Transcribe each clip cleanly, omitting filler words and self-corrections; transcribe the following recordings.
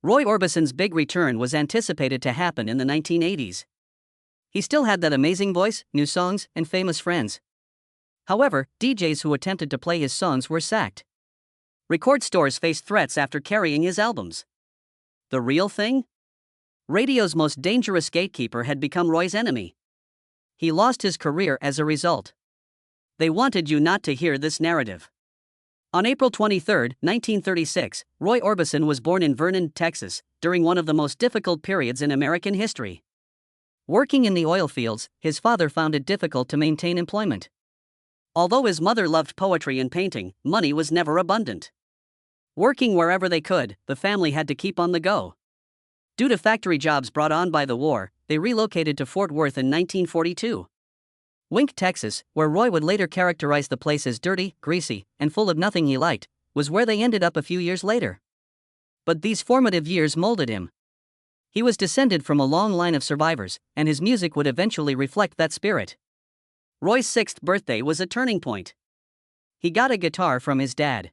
Roy Orbison's big return was anticipated to happen in the 1980s. He still had that amazing voice, new songs, and famous friends. However, DJs who attempted to play his songs were sacked. Record stores faced threats after carrying his albums. The real thing? Radio's most dangerous gatekeeper had become Roy's enemy. He lost his career as a result. They wanted you not to hear this narrative. On April 23, 1936, Roy Orbison was born in Vernon, Texas, during one of the most difficult periods in American history. Working in the oil fields, his father found it difficult to maintain employment. Although his mother loved poetry and painting, money was never abundant. Working wherever they could, the family had to keep on the go. Due to factory jobs brought on by the war, they relocated to Fort Worth in 1942. Wink, Texas, where Roy would later characterize the place as dirty, greasy, and full of nothing he liked, was where they ended up a few years later. But these formative years molded him. He was descended from a long line of survivors, and his music would eventually reflect that spirit. Roy's 6th birthday was a turning point. He got a guitar from his dad.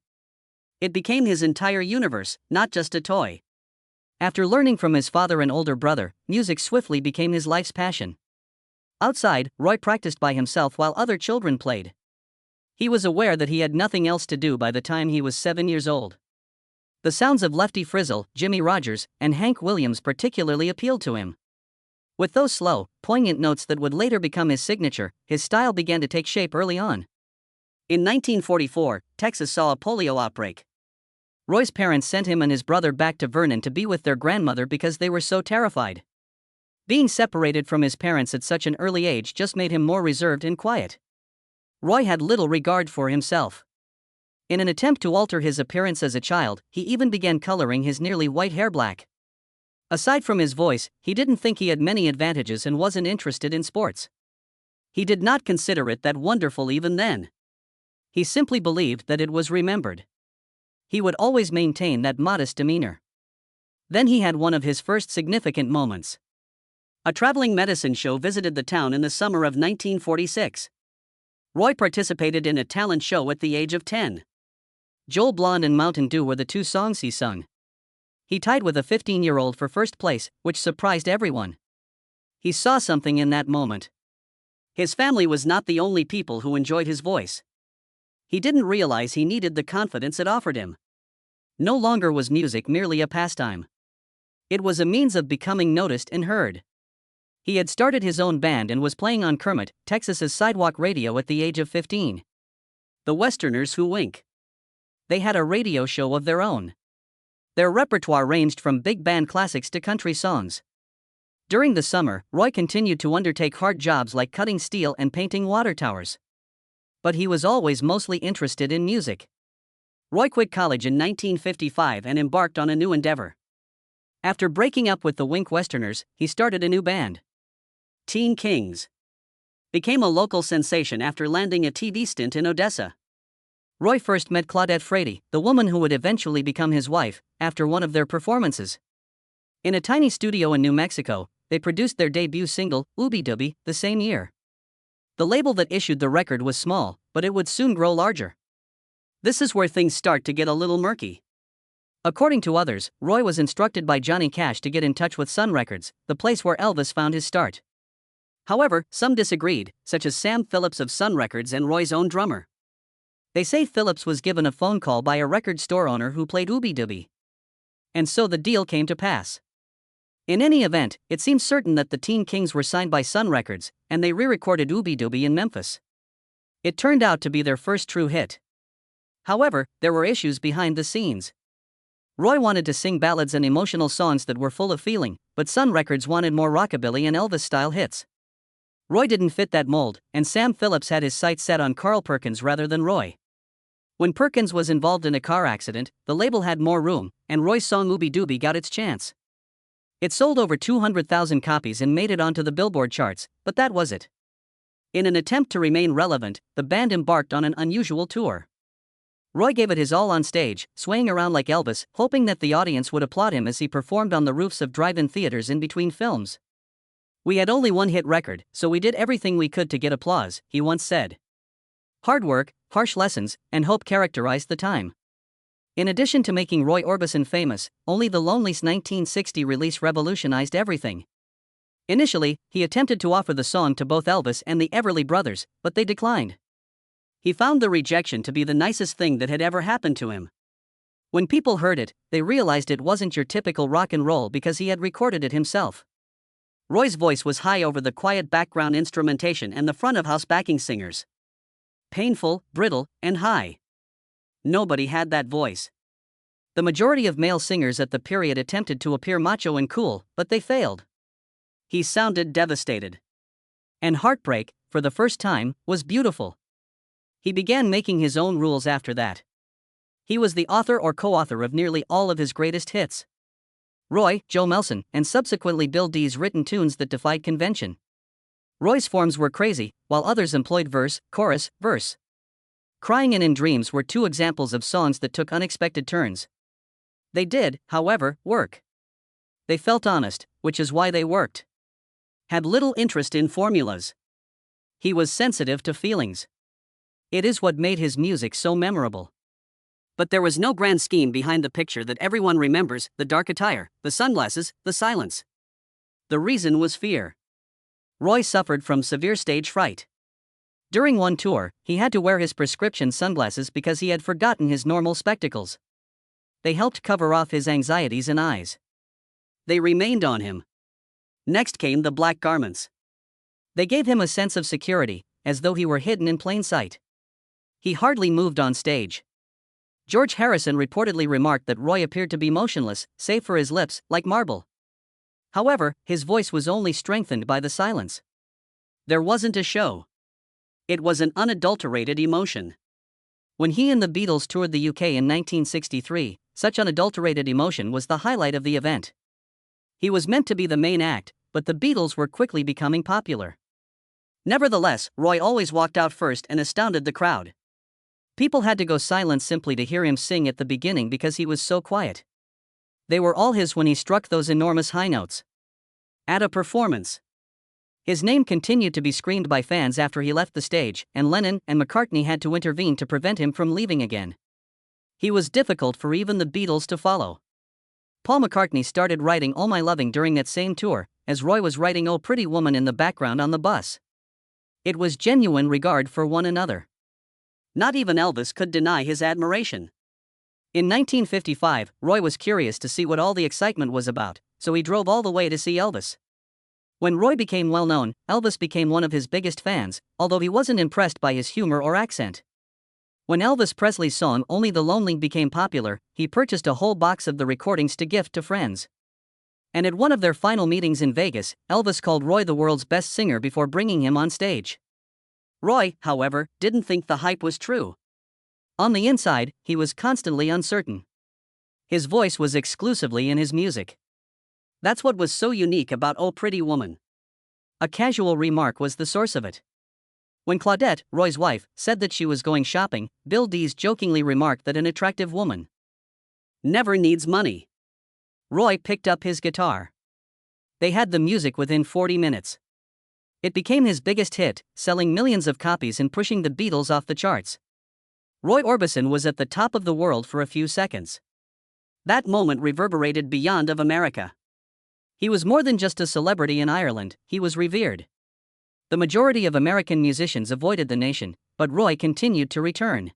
It became his entire universe, not just a toy. After learning from his father and older brother, music swiftly became his life's passion. Outside, Roy practiced by himself while other children played. He was aware that he had nothing else to do by the time he was 7 years old. The sounds of Lefty Frizzle, Jimmy Rogers, and Hank Williams particularly appealed to him. With those slow, poignant notes that would later become his signature, his style began to take shape early on. In 1944, Texas saw a polio outbreak. Roy's parents sent him and his brother back to Vernon to be with their grandmother because they were so terrified. Being separated from his parents at such an early age just made him more reserved and quiet. Roy had little regard for himself. In an attempt to alter his appearance as a child, he even began coloring his nearly white hair black. Aside from his voice, he didn't think he had many advantages and wasn't interested in sports. He did not consider it that wonderful even then. He simply believed that it was remembered. He would always maintain that modest demeanor. Then he had one of his first significant moments. A traveling medicine show visited the town in the summer of 1946. Roy participated in a talent show at the age of 10. Joel Blonde and Mountain Dew were the two songs he sung. He tied with a 15-year-old for first place, which surprised everyone. He saw something in that moment. His family was not the only people who enjoyed his voice. He didn't realize he needed the confidence it offered him. No longer was music merely a pastime. It was a means of becoming noticed and heard. He had started his own band and was playing on Kermit, Texas's sidewalk radio at the age of 15. The Westerners Who Wink. They had a radio show of their own. Their repertoire ranged from big band classics to country songs. During the summer, Roy continued to undertake hard jobs like cutting steel and painting water towers. But he was always mostly interested in music. Roy quit college in 1955 and embarked on a new endeavor. After breaking up with the Wink Westerners, he started a new band. Teen Kings became a local sensation after landing a TV stint in Odessa. Roy first met Claudette Frady, the woman who would eventually become his wife, after one of their performances. In a tiny studio in New Mexico, they produced their debut single, Ooby Dooby, the same year. The label that issued the record was small, but it would soon grow larger. This is where things start to get a little murky. According to others, Roy was instructed by Johnny Cash to get in touch with Sun Records, the place where Elvis found his start. However, some disagreed, such as Sam Phillips of Sun Records and Roy's own drummer. They say Phillips was given a phone call by a record store owner who played Ooby Dooby. And so the deal came to pass. In any event, it seems certain that the Teen Kings were signed by Sun Records, and they re-recorded Ooby Dooby in Memphis. It turned out to be their first true hit. However, there were issues behind the scenes. Roy wanted to sing ballads and emotional songs that were full of feeling, but Sun Records wanted more rockabilly and Elvis-style hits. Roy didn't fit that mold, and Sam Phillips had his sights set on Carl Perkins rather than Roy. When Perkins was involved in a car accident, the label had more room, and Roy's song Ooby Dooby got its chance. It sold over 200,000 copies and made it onto the Billboard charts, but that was it. In an attempt to remain relevant, the band embarked on an unusual tour. Roy gave it his all on stage, swaying around like Elvis, hoping that the audience would applaud him as he performed on the roofs of drive-in theaters in between films. "We had only one hit record, so we did everything we could to get applause," he once said. Hard work, harsh lessons, and hope characterized the time. In addition to making Roy Orbison famous, Only the Lonely's 1960 release revolutionized everything. Initially, he attempted to offer the song to both Elvis and the Everly Brothers, but they declined. He found the rejection to be the nicest thing that had ever happened to him. When people heard it, they realized it wasn't your typical rock and roll because he had recorded it himself. Roy's voice was high over the quiet background instrumentation and the front-of-house backing singers. Painful, brittle, and high. Nobody had that voice. The majority of male singers at the period attempted to appear macho and cool, but they failed. He sounded devastated. And Heartbreak, for the first time, was beautiful. He began making his own rules after that. He was the author or co-author of nearly all of his greatest hits. Roy, Joe Melson, and subsequently Bill Dee's written tunes that defied convention. Roy's forms were crazy, while others employed verse, chorus, verse. Crying and In Dreams were two examples of songs that took unexpected turns. They did, however, work. They felt honest, which is why they worked. Had little interest in formulas. He was sensitive to feelings. It is what made his music so memorable. But there was no grand scheme behind the picture that everyone remembers: the dark attire, the sunglasses, the silence. The reason was fear. Roy suffered from severe stage fright. During one tour, he had to wear his prescription sunglasses because he had forgotten his normal spectacles. They helped cover off his anxieties and eyes. They remained on him. Next came the black garments. They gave him a sense of security, as though he were hidden in plain sight. He hardly moved on stage. George Harrison reportedly remarked that Roy appeared to be motionless, save for his lips, like marble. However, his voice was only strengthened by the silence. There wasn't a show. It was an unadulterated emotion. When he and the Beatles toured the UK in 1963, such unadulterated emotion was the highlight of the event. He was meant to be the main act, but the Beatles were quickly becoming popular. Nevertheless, Roy always walked out first and astounded the crowd. People had to go silent simply to hear him sing at the beginning because he was so quiet. They were all his when he struck those enormous high notes. At a performance. His name continued to be screamed by fans after he left the stage, and Lennon and McCartney had to intervene to prevent him from leaving again. He was difficult for even the Beatles to follow. Paul McCartney started writing All My Loving during that same tour, as Roy was writing Oh Pretty Woman in the background on the bus. It was genuine regard for one another. Not even Elvis could deny his admiration. In 1955, Roy was curious to see what all the excitement was about, so he drove all the way to see Elvis. When Roy became well known, Elvis became one of his biggest fans, although he wasn't impressed by his humor or accent. When Elvis Presley's song Only the Lonely became popular, he purchased a whole box of the recordings to gift to friends. And at one of their final meetings in Vegas, Elvis called Roy the world's best singer before bringing him on stage. Roy, however, didn't think the hype was true. On the inside, he was constantly uncertain. His voice was exclusively in his music. That's what was so unique about Oh Pretty Woman. A casual remark was the source of it. When Claudette, Roy's wife, said that she was going shopping, Bill Dees jokingly remarked that an attractive woman never needs money. Roy picked up his guitar. They had the music within 40 minutes. It became his biggest hit, selling millions of copies and pushing the Beatles off the charts. Roy Orbison was at the top of the world for a few seconds. That moment reverberated beyond of America. He was more than just a celebrity in Ireland, he was revered. The majority of American musicians avoided the nation, but Roy continued to return.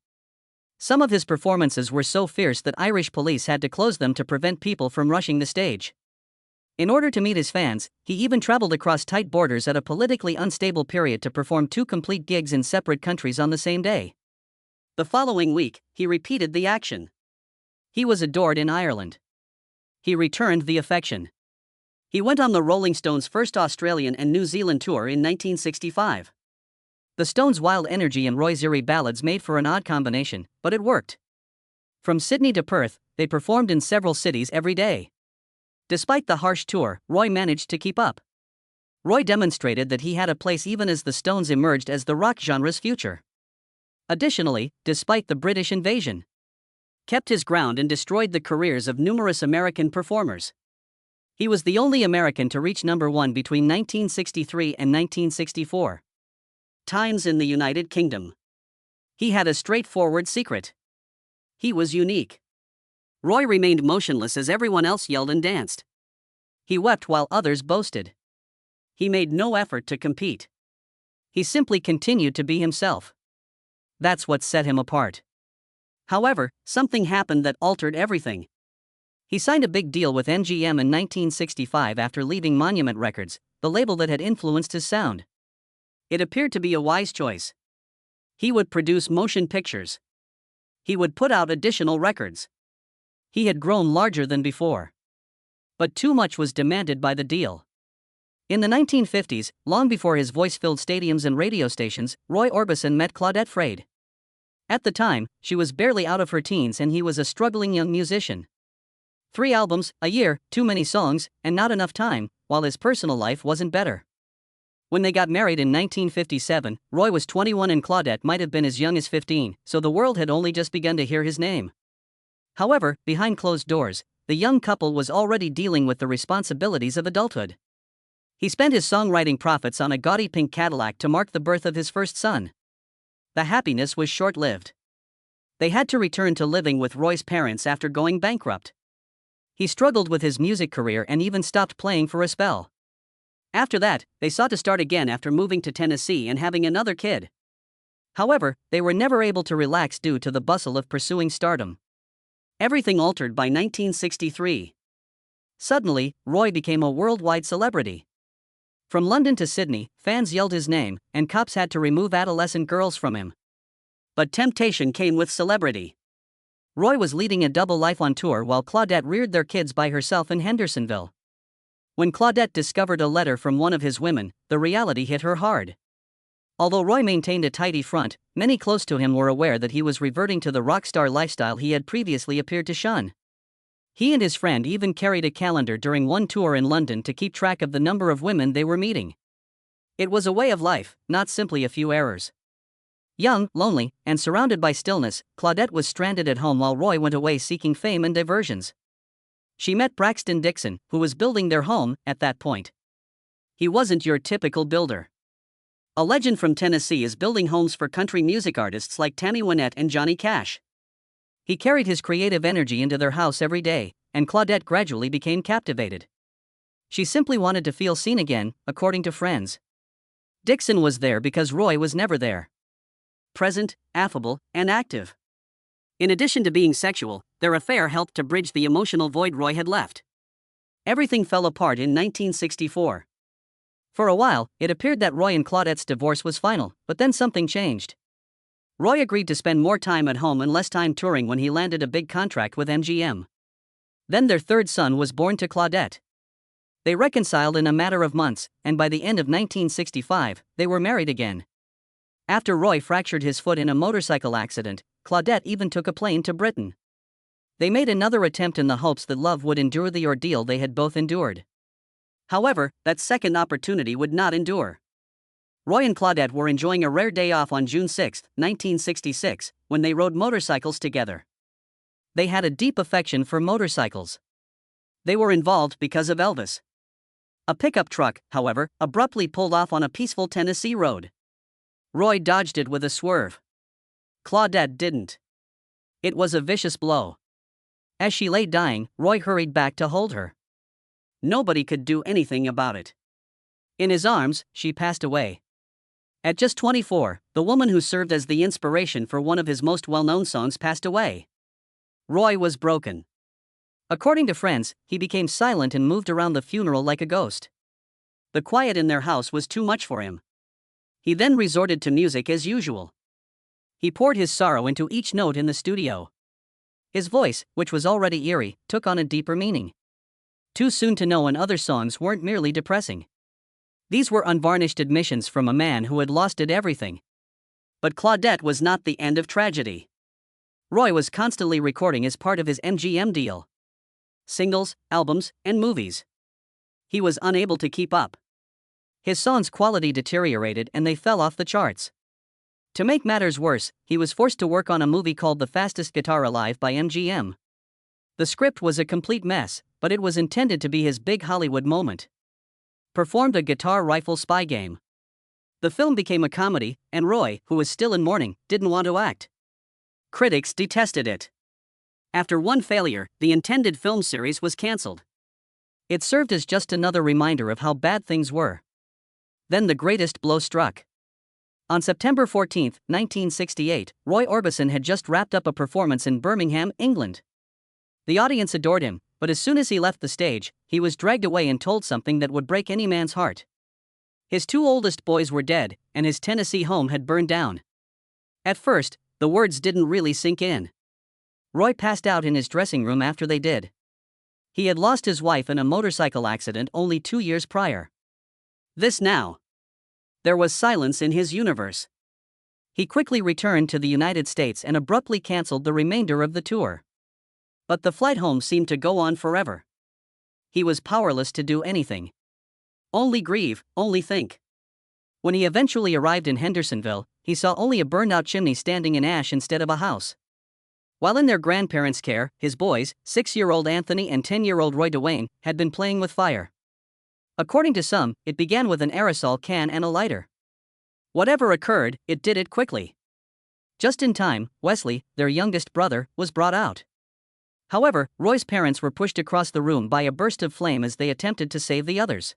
Some of his performances were so fierce that Irish police had to close them to prevent people from rushing the stage. In order to meet his fans, he even traveled across tight borders at a politically unstable period to perform 2 complete gigs in separate countries on the same day. The following week, he repeated the action. He was adored in Ireland. He returned the affection. He went on the Rolling Stones' first Australian and New Zealand tour in 1965. The Stones' wild energy and Roy's eerie ballads made for an odd combination, but it worked. From Sydney to Perth, they performed in several cities every day. Despite the harsh tour, Roy managed to keep up. Roy demonstrated that he had a place even as the Stones emerged as the rock genre's future. Additionally, despite the British invasion, kept his ground and destroyed the careers of numerous American performers. He was the only American to reach number 1 between 1963 and 1964 times in the United Kingdom. He had a straightforward secret. He was unique. Roy remained motionless as everyone else yelled and danced. He wept while others boasted. He made no effort to compete. He simply continued to be himself. That's what set him apart. However, something happened that altered everything. He signed a big deal with MGM in 1965 after leaving Monument Records, the label that had influenced his sound. It appeared to be a wise choice. He would produce motion pictures. He would put out additional records. He had grown larger than before. But too much was demanded by the deal. In the 1950s, long before his voice filled stadiums and radio stations, Roy Orbison met Claudette Frade. At the time, she was barely out of her teens and he was a struggling young musician. 3 albums, a year, too many songs, and not enough time, while his personal life wasn't better. When they got married in 1957, Roy was 21 and Claudette might have been as young as 15, so the world had only just begun to hear his name. However, behind closed doors, the young couple was already dealing with the responsibilities of adulthood. He spent his songwriting profits on a gaudy pink Cadillac to mark the birth of his first son. The happiness was short-lived. They had to return to living with Roy's parents after going bankrupt. He struggled with his music career and even stopped playing for a spell. After that, they sought to start again after moving to Tennessee and having another kid. However, they were never able to relax due to the bustle of pursuing stardom. Everything altered by 1963. Suddenly, Roy became a worldwide celebrity. From London to Sydney, fans yelled his name, and cops had to remove adolescent girls from him. But temptation came with celebrity. Roy was leading a double life on tour while Claudette reared their kids by herself in Hendersonville. When Claudette discovered a letter from one of his women, the reality hit her hard. Although Roy maintained a tidy front, many close to him were aware that he was reverting to the rock star lifestyle he had previously appeared to shun. He and his friend even carried a calendar during one tour in London to keep track of the number of women they were meeting. It was a way of life, not simply a few errors. Young, lonely, and surrounded by stillness, Claudette was stranded at home while Roy went away seeking fame and diversions. She met Braxton Dixon, who was building their home at that point. He wasn't your typical builder. A legend from Tennessee is building homes for country music artists like Tammy Wynette and Johnny Cash. He carried his creative energy into their house every day, and Claudette gradually became captivated. She simply wanted to feel seen again, according to friends. Dixon was there because Roy was never there. Present, affable, and active. In addition to being sexual, their affair helped to bridge the emotional void Roy had left. Everything fell apart in 1964. For a while, it appeared that Roy and Claudette's divorce was final, but then something changed. Roy agreed to spend more time at home and less time touring when he landed a big contract with MGM. Then their third son was born to Claudette. They reconciled in a matter of months, and by the end of 1965, they were married again. After Roy fractured his foot in a motorcycle accident, Claudette even took a plane to Britain. They made another attempt in the hopes that love would endure the ordeal they had both endured. However, that second opportunity would not endure. Roy and Claudette were enjoying a rare day off on June 6, 1966, when they rode motorcycles together. They had a deep affection for motorcycles. They were involved because of Elvis. A pickup truck, however, abruptly pulled off on a peaceful Tennessee road. Roy dodged it with a swerve. Claudette didn't. It was a vicious blow. As she lay dying, Roy hurried back to hold her. Nobody could do anything about it. In his arms, she passed away. At just 24, the woman who served as the inspiration for one of his most well-known songs passed away. Roy was broken. According to friends, he became silent and moved around the funeral like a ghost. The quiet in their house was too much for him. He then resorted to music as usual. He poured his sorrow into each note in the studio. His voice, which was already eerie, took on a deeper meaning. Too Soon to Know and other songs weren't merely depressing. These were unvarnished admissions from a man who had lost it everything. But Claudette was not the end of tragedy. Roy was constantly recording as part of his MGM deal. Singles, albums, and movies. He was unable to keep up. His songs' quality deteriorated and they fell off the charts. To make matters worse, he was forced to work on a movie called The Fastest Guitar Alive by MGM. The script was a complete mess, but it was intended to be his big Hollywood moment. Performed a guitar rifle spy game. The film became a comedy, and Roy, who was still in mourning, didn't want to act. Critics detested it. After one failure, the intended film series was cancelled. It served as just another reminder of how bad things were. Then the greatest blow struck. On September 14, 1968, Roy Orbison had just wrapped up a performance in Birmingham, England. The audience adored him, but as soon as he left the stage, he was dragged away and told something that would break any man's heart. His two oldest boys were dead, and his Tennessee home had burned down. At first, the words didn't really sink in. Roy passed out in his dressing room after they did. He had lost his wife in a motorcycle accident only 2 years prior. This now. There was silence in his universe. He quickly returned to the United States and abruptly canceled the remainder of the tour. But the flight home seemed to go on forever. He was powerless to do anything. Only grieve, only think. When he eventually arrived in Hendersonville, he saw only a burned-out chimney standing in ash instead of a house. While in their grandparents' care, his boys, 6-year-old Anthony and 10-year-old Roy Dwayne, had been playing with fire. According to some, it began with an aerosol can and a lighter. Whatever occurred, it did it quickly. Just in time, Wesley, their youngest brother, was brought out. However, Roy's parents were pushed across the room by a burst of flame as they attempted to save the others.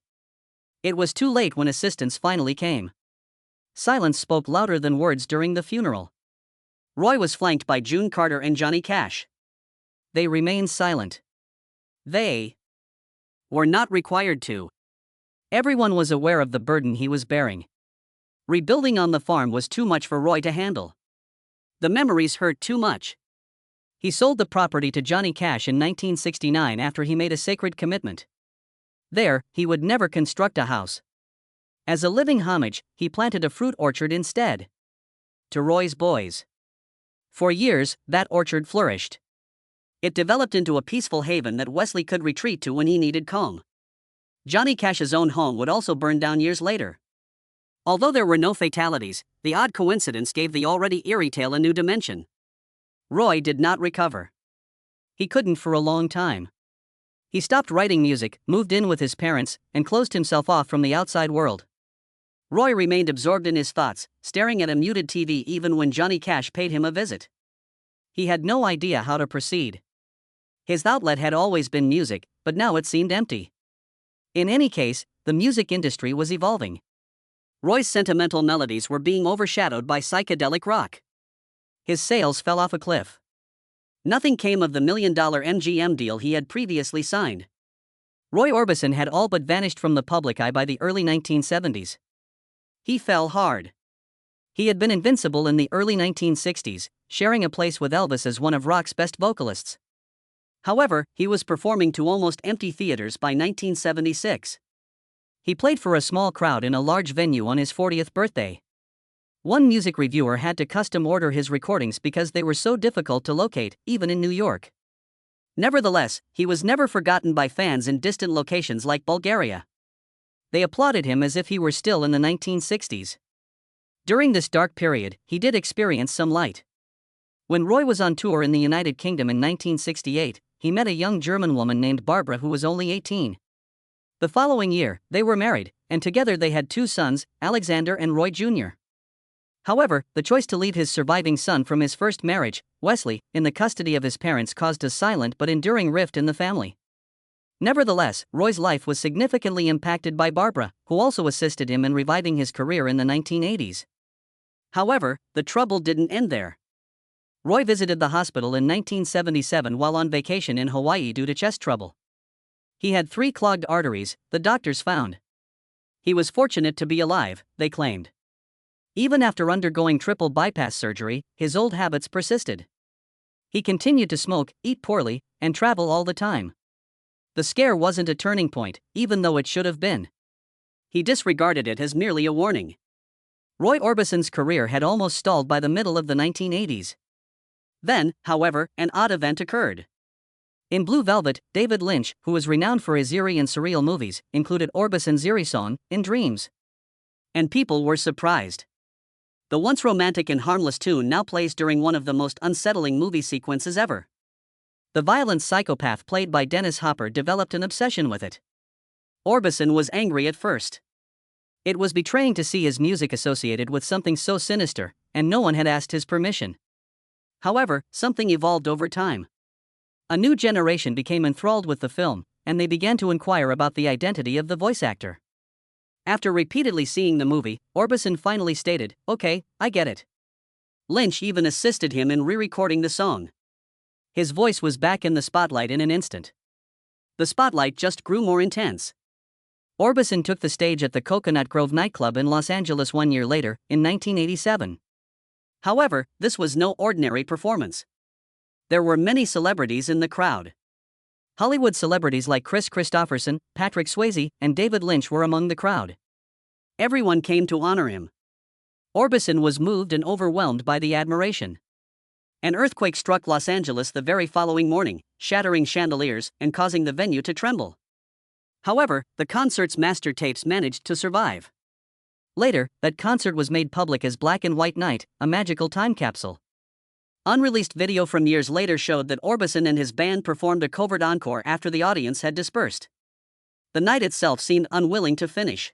It was too late when assistance finally came. Silence spoke louder than words during the funeral. Roy was flanked by June Carter and Johnny Cash. They remained silent. They were not required to. Everyone was aware of the burden he was bearing. Rebuilding on the farm was too much for Roy to handle. The memories hurt too much. He sold the property to Johnny Cash in 1969 after he made a sacred commitment. There, he would never construct a house. As a living homage, he planted a fruit orchard instead. To Roy's boys. For years, that orchard flourished. It developed into a peaceful haven that Wesley could retreat to when he needed calm. Johnny Cash's own home would also burn down years later. Although there were no fatalities, the odd coincidence gave the already eerie tale a new dimension. Roy did not recover. He couldn't for a long time. He stopped writing music, moved in with his parents, and closed himself off from the outside world. Roy remained absorbed in his thoughts, staring at a muted TV even when Johnny Cash paid him a visit. He had no idea how to proceed. His outlet had always been music, but now it seemed empty. In any case, the music industry was evolving. Roy's sentimental melodies were being overshadowed by psychedelic rock. His sales fell off a cliff. Nothing came of the $1 million MGM deal he had previously signed. Roy Orbison had all but vanished from the public eye by the early 1970s. He fell hard. He had been invincible in the early 1960s, sharing a place with Elvis as one of rock's best vocalists. However, he was performing to almost empty theaters by 1976. He played for a small crowd in a large venue on his 40th birthday. One music reviewer had to custom order his recordings because they were so difficult to locate, even in New York. Nevertheless, he was never forgotten by fans in distant locations like Bulgaria. They applauded him as if he were still in the 1960s. During this dark period, he did experience some light. When Roy was on tour in the United Kingdom in 1968, he met a young German woman named Barbara who was only 18. The following year, they were married, and together they had 2 sons, Alexander and Roy Jr. However, the choice to leave his surviving son from his first marriage, Wesley, in the custody of his parents caused a silent but enduring rift in the family. Nevertheless, Roy's life was significantly impacted by Barbara, who also assisted him in reviving his career in the 1980s. However, the trouble didn't end there. Roy visited the hospital in 1977 while on vacation in Hawaii due to chest trouble. He had 3 clogged arteries, the doctors found. He was fortunate to be alive, they claimed. Even after undergoing triple bypass surgery, his old habits persisted. He continued to smoke, eat poorly, and travel all the time. The scare wasn't a turning point, even though it should have been. He disregarded it as merely a warning. Roy Orbison's career had almost stalled by the middle of the 1980s. Then, however, an odd event occurred. In Blue Velvet, David Lynch, who was renowned for his eerie and surreal movies, included Orbison's eerie song, In Dreams. And people were surprised. The once romantic and harmless tune now plays during one of the most unsettling movie sequences ever. The violent psychopath played by Dennis Hopper developed an obsession with it. Orbison was angry at first. It was betraying to see his music associated with something so sinister, and no one had asked his permission. However, something evolved over time. A new generation became enthralled with the film, and they began to inquire about the identity of the voice actor. After repeatedly seeing the movie, Orbison finally stated, "Okay, I get it." Lynch even assisted him in re-recording the song. His voice was back in the spotlight in an instant. The spotlight just grew more intense. Orbison took the stage at the Coconut Grove nightclub in Los Angeles 1 year later, in 1987. However, this was no ordinary performance. There were many celebrities in the crowd. Hollywood celebrities like Chris Christopherson, Patrick Swayze, and David Lynch were among the crowd. Everyone came to honor him. Orbison was moved and overwhelmed by the admiration. An earthquake struck Los Angeles the very following morning, shattering chandeliers and causing the venue to tremble. However, the concert's master tapes managed to survive. Later, that concert was made public as Black and White Night, a magical time capsule. Unreleased video from years later showed that Orbison and his band performed a covert encore after the audience had dispersed. The night itself seemed unwilling to finish.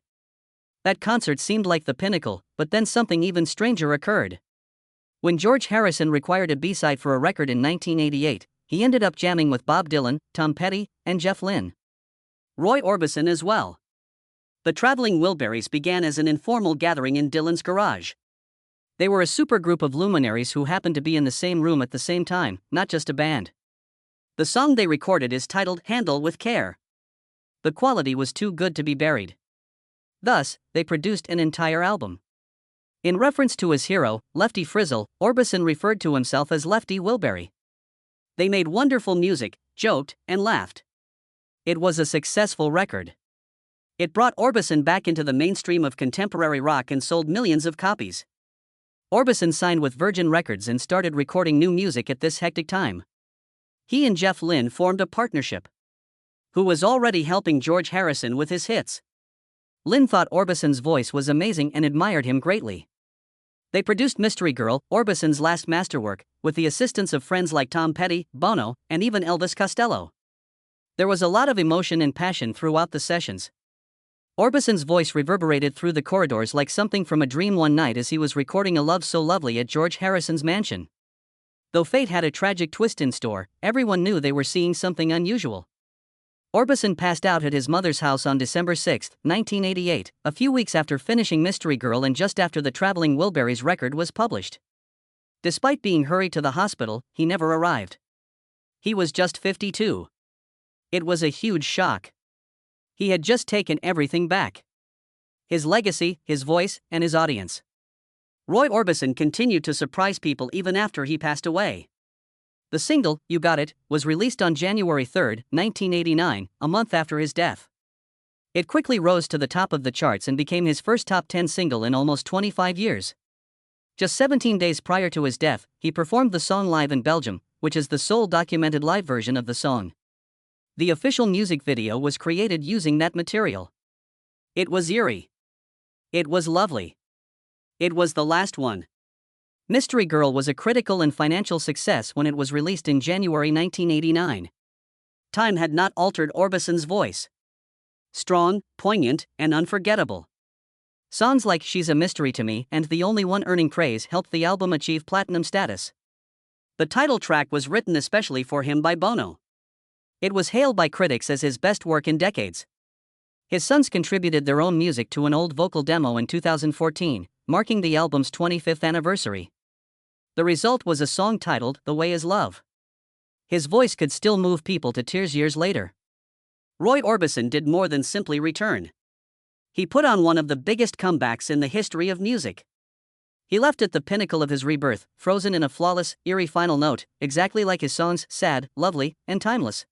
That concert seemed like the pinnacle, but then something even stranger occurred. When George Harrison required a B-side for a record in 1988, he ended up jamming with Bob Dylan, Tom Petty, and Jeff Lynne. Roy Orbison as well. The Traveling Wilburys began as an informal gathering in Dylan's garage. They were a supergroup of luminaries who happened to be in the same room at the same time, not just a band. The song they recorded is titled "Handle with Care." The quality was too good to be buried. Thus, they produced an entire album. In reference to his hero, Lefty Frizzle, Orbison referred to himself as Lefty Wilbury. They made wonderful music, joked, and laughed. It was a successful record. It brought Orbison back into the mainstream of contemporary rock and sold millions of copies. Orbison signed with Virgin Records and started recording new music at this hectic time. He and Jeff Lynne formed a partnership, who was already helping George Harrison with his hits. Lynne thought Orbison's voice was amazing and admired him greatly. They produced Mystery Girl, Orbison's last masterwork, with the assistance of friends like Tom Petty, Bono, and even Elvis Costello. There was a lot of emotion and passion throughout the sessions. Orbison's voice reverberated through the corridors like something from a dream one night as he was recording A Love So Lovely at George Harrison's mansion. Though fate had a tragic twist in store, everyone knew they were seeing something unusual. Orbison passed out at his mother's house on December 6, 1988, a few weeks after finishing Mystery Girl and just after the Traveling Wilburys record was published. Despite being hurried to the hospital, he never arrived. He was just 52. It was a huge shock. He had just taken everything back. His legacy, his voice, and his audience. Roy Orbison continued to surprise people even after he passed away. The single, "You Got It," was released on January 3, 1989, a month after his death. It quickly rose to the top of the charts and became his first top 10 single in almost 25 years. Just 17 days prior to his death, he performed the song live in Belgium, which is the sole documented live version of the song. The official music video was created using that material. It was eerie. It was lovely. It was the last one. Mystery Girl was a critical and financial success when it was released in January 1989. Time had not altered Orbison's voice. Strong, poignant, and unforgettable. Songs like "She's a Mystery to Me" and "The Only One Earning Praise" helped the album achieve platinum status. The title track was written especially for him by Bono. It was hailed by critics as his best work in decades. His sons contributed their own music to an old vocal demo in 2014, marking the album's 25th anniversary. The result was a song titled "The Way Is Love." His voice could still move people to tears years later. Roy Orbison did more than simply return. He put on one of the biggest comebacks in the history of music. He left at the pinnacle of his rebirth, frozen in a flawless, eerie final note, exactly like his songs, sad, lovely, and timeless.